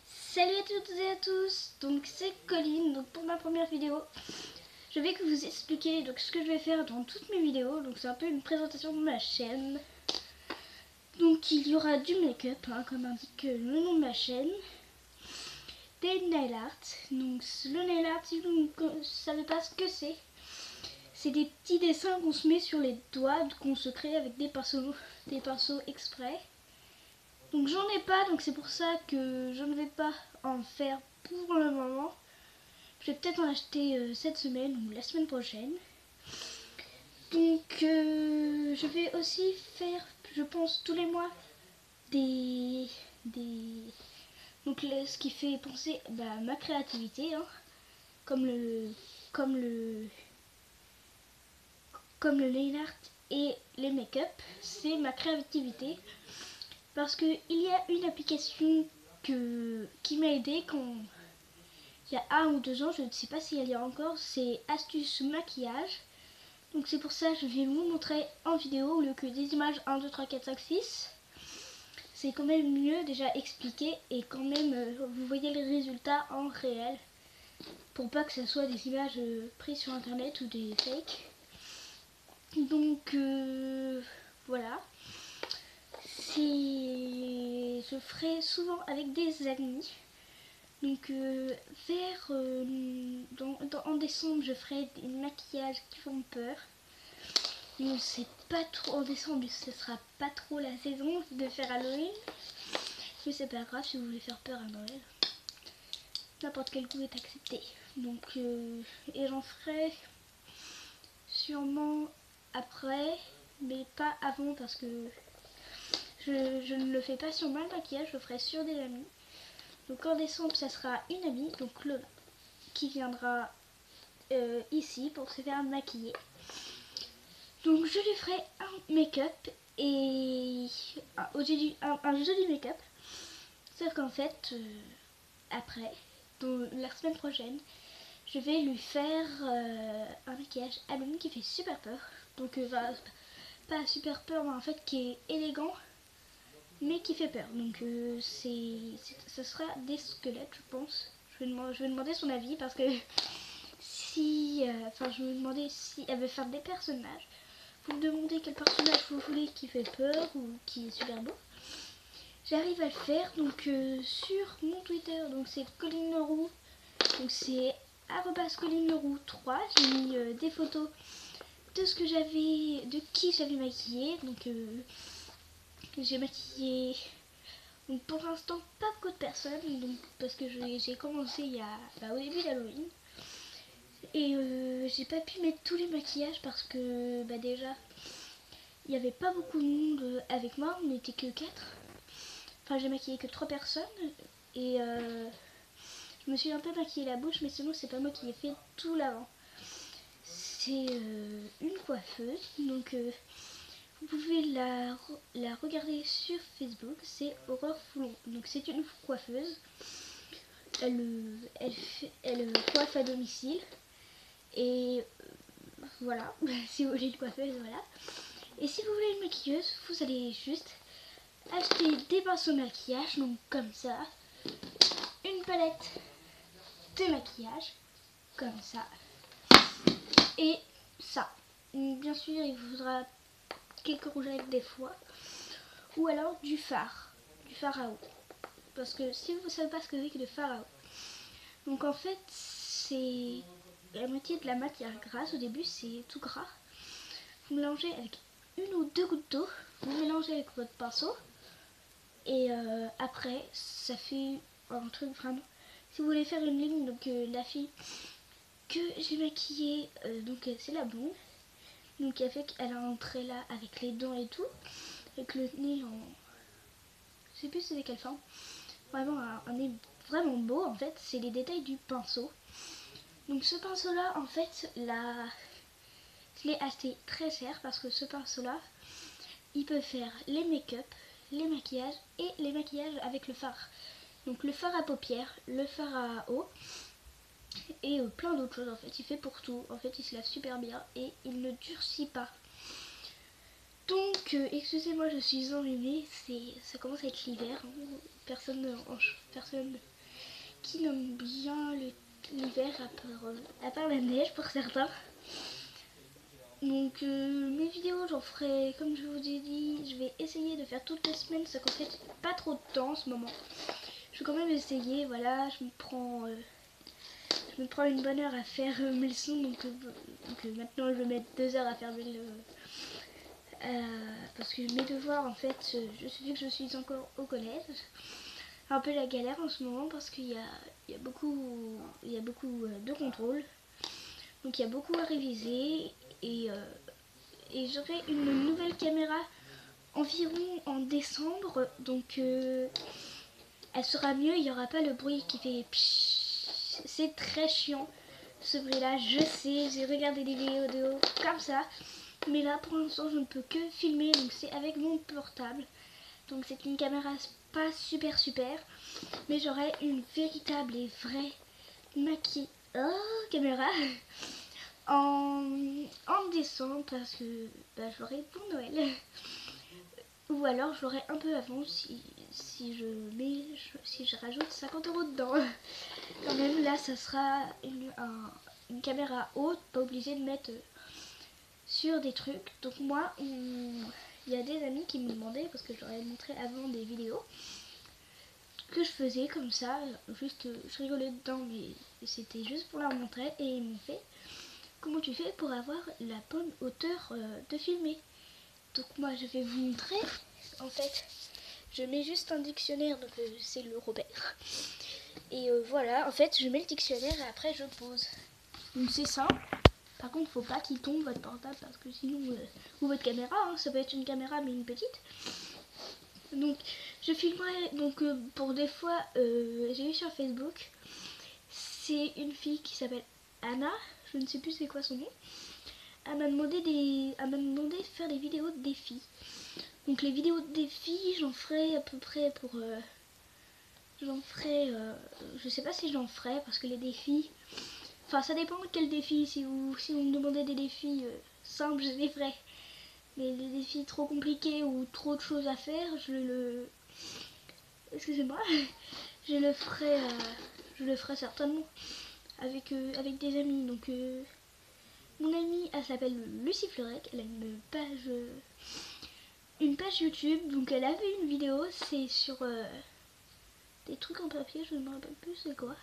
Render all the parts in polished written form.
Salut à toutes et à tous, donc c'est Colline. Donc pour ma première vidéo, je vais vous expliquer donc ce que je vais faire dans toutes mes vidéos. Donc c'est un peu une présentation de ma chaîne. Donc il y aura du make-up, comme indique le nom de ma chaîne, des nail art. Donc le nail art, si vous ne savez pas ce que c'est des petits dessins qu'on se met sur les doigts, qu'on se crée avec des pinceaux exprès. Donc j'en ai pas, donc c'est pour ça que je ne vais pas en faire pour le moment. Je vais peut-être en acheter cette semaine ou la semaine prochaine. Donc je vais aussi faire, je pense, tous les mois des... Donc ce qui fait penser à ma créativité, comme le nail art et les make-up, c'est ma créativité. Parce qu'il y a une application qui m'a aidé quand il y a 1 ou 2 ans, je ne sais pas si elle y a encore, c'est Astuce Maquillage. Donc c'est pour ça que je vais vous montrer en vidéo au lieu que des images 1, 2, 3, 4, 5, 6. C'est quand même mieux déjà expliqué et quand même vous voyez les résultats en réel. Pour pas que ce soit des images prises sur internet ou des fakes. Donc voilà. Je ferai souvent avec des amis. Donc en décembre je ferai des maquillages qui font peur. Non, c'est pas trop en décembre, ce sera pas trop la saison de faire Halloween. Mais c'est pas grave si vous voulez faire peur à Noël. N'importe quel goût est accepté. Donc et j'en ferai sûrement après, mais pas avant parce que je ne le fais pas sur mon maquillage, je le ferai sur des amis. Donc en décembre, ça sera une amie, donc Lola, qui viendra ici pour se faire maquiller. Donc je lui ferai un make-up et un joli make-up. Sauf qu'en fait, après, donc la semaine prochaine, je vais lui faire un maquillage Halloween qui fait super peur. Donc pas super peur, mais en fait qui est élégant, mais qui fait peur. Donc ça sera des squelettes, je pense. Je vais demander son avis parce que je me demandais si elle veut faire des personnages. Vous me demandez quel personnage vous voulez qui fait peur ou qui est super beau. J'arrive à le faire donc sur mon Twitter, donc c'est Colline Leroux, donc c'est @CollineLeroux3. J'ai mis des photos de qui j'avais maquillé. Donc j'ai maquillé donc pour l'instant pas beaucoup de personnes, donc parce que j'ai commencé au début d'Halloween. Et j'ai pas pu mettre tous les maquillages parce que déjà il n'y avait pas beaucoup de monde avec moi, on n'était que 4. Enfin j'ai maquillé que 3 personnes et je me suis un peu maquillé la bouche, mais sinon c'est pas moi qui ai fait tout l'avant. C'est une coiffeuse, donc vous pouvez la regarder sur Facebook, c'est Aurore Foulon. Donc c'est une coiffeuse, elle coiffe à domicile et voilà, si vous voulez une coiffeuse, voilà. Et si vous voulez une maquilleuse, vous allez juste acheter des pinceaux de maquillage, donc comme ça, une palette de maquillage, comme ça, et ça. Bien sûr, il vous faudra quelques rouges à lèvres des fois, ou alors du fard à eau. Parce que si vous ne savez pas ce que c'est que le fard à eau, donc en fait, c'est la moitié de la matière grasse. Au début, c'est tout gras. Vous mélangez avec 1 ou 2 gouttes d'eau, vous mélangez avec votre pinceau, et après, ça fait un truc vraiment. Si vous voulez faire une ligne, donc la fille que j'ai maquillée, donc c'est la blonde, donc elle a un trait là avec les dents et tout, avec le nez en, je sais plus c'est quelle forme, vraiment un nez vraiment beau en fait. C'est les détails du pinceau. Donc ce pinceau là en fait je l'ai acheté très cher parce que ce pinceau là il peut faire les make-up, les maquillages et les maquillages avec le fard. Donc le fard à paupières, le fard à eau et plein d'autres choses en fait. Il fait pour tout. En fait il se lave super bien et il ne durcit pas. Donc excusez-moi, je suis enrhumée, ça commence à être l'hiver, personne qui n'aime bien l'hiver à part la neige pour certains. Donc mes vidéos, j'en ferai, comme je vous ai dit, je vais essayer de faire toutes les semaines, ça qu'en fait j'ai pas trop de temps en ce moment. Je vais quand même essayer, voilà, je me prends une bonne heure à faire mes leçons, donc maintenant je vais mettre 2 heures à faire parce que mes devoirs, en fait, vu que je suis encore au collège, un peu la galère en ce moment parce qu'il y a beaucoup de contrôles, donc il y a beaucoup à réviser et j'aurai une nouvelle caméra environ en décembre, donc elle sera mieux, il n'y aura pas le bruit qui fait pshhh. C'est très chiant ce bruit là, je sais, j'ai regardé des vidéos comme ça, mais là pour l'instant je ne peux que filmer, donc c'est avec mon portable, donc c'est une caméra pas super, mais j'aurai une véritable et vraie caméra en décembre parce que je l'aurai pour Noël. Ou alors je l'aurai un peu avant si je rajoute 50 € dedans. Quand même là ça sera une caméra haute, pas obligé de mettre sur des trucs. Donc moi il y a des amis qui me demandaient, parce que je leur ai montré avant des vidéos que je faisais comme ça, juste je rigolais dedans mais c'était juste pour leur montrer, et ils m'ont fait: comment tu fais pour avoir la bonne hauteur de filmer? Donc moi je vais vous montrer. En fait je mets juste un dictionnaire, donc c'est le Robert, et voilà, en fait je mets le dictionnaire et après je pose, donc c'est simple. Par contre faut pas qu'il tombe votre portable parce que sinon ou votre caméra, hein, ça peut être une caméra mais une petite. Donc je filmerai, donc pour des fois j'ai vu sur Facebook, c'est une fille qui s'appelle Anna, je ne sais plus c'est quoi son nom. Elle m'a demandé de faire des vidéos de défis. Donc les vidéos de défis, j'en ferai à peu près pour je sais pas si j'en ferai parce que les défis, enfin ça dépend de quel défi. Si vous me demandez des défis simples, je les ferai. Mais les défis trop compliqués ou trop de choses à faire, excusez-moi, je le ferai certainement avec des amis. Donc mon amie, elle s'appelle Lucie Fleurec, elle a une page YouTube, donc elle a fait une vidéo, c'est sur des trucs en papier, je ne me rappelle plus c'est quoi.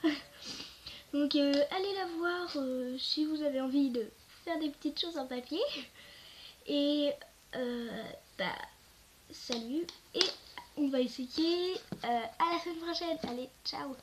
Donc allez la voir si vous avez envie de faire des petites choses en papier. Et salut, et on va essayer à la semaine prochaine. Allez, ciao.